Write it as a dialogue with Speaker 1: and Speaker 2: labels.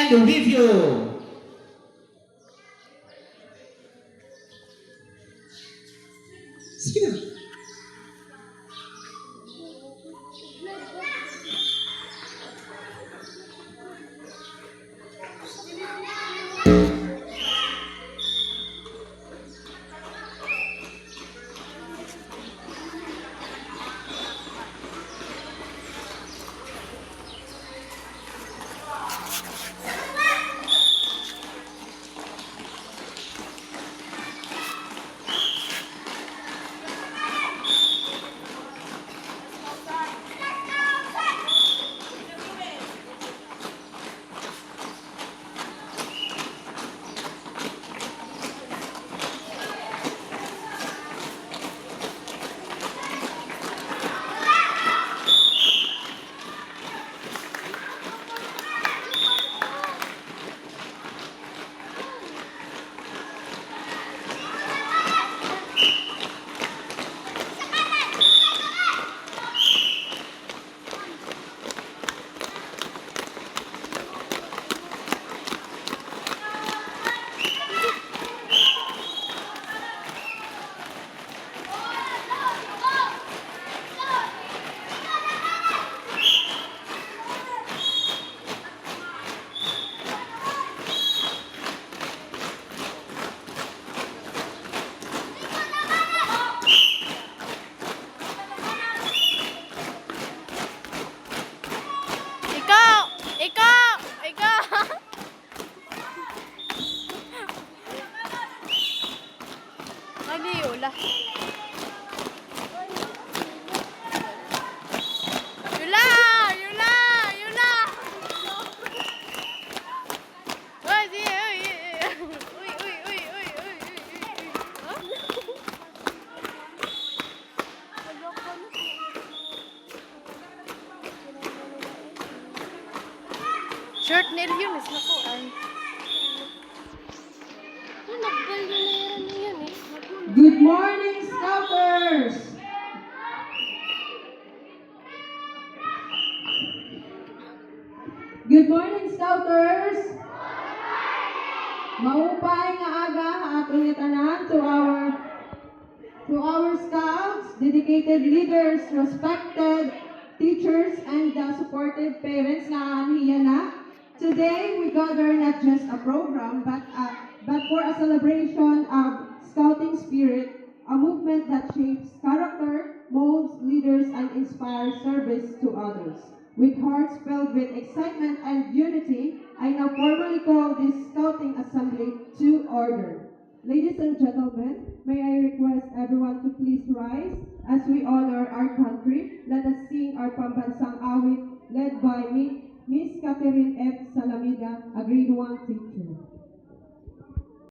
Speaker 1: stand with you. Sige na.
Speaker 2: Yula. Yula! Yula! Yula! Uy, di, uy, uy, uy, uy, uy, uy, Short nail yun, is nakuan.
Speaker 3: Good morning, Scouters! Good morning, Scouters! Maupay nga aga atong tanan to our Scouts, dedicated leaders, respected teachers, and supported parents na aniya na. Today we gather not just a program but for a celebration of Scouting spirit, a movement that shapes character, molds leaders, and inspires service to others. With hearts filled with excitement and unity, I now formally call this Scouting Assembly to order. Ladies and gentlemen, may I request everyone to please rise as we honor our country. Let us sing our pambansang awit led by Miss Catherine F. Salamida, a grade 1 teacher.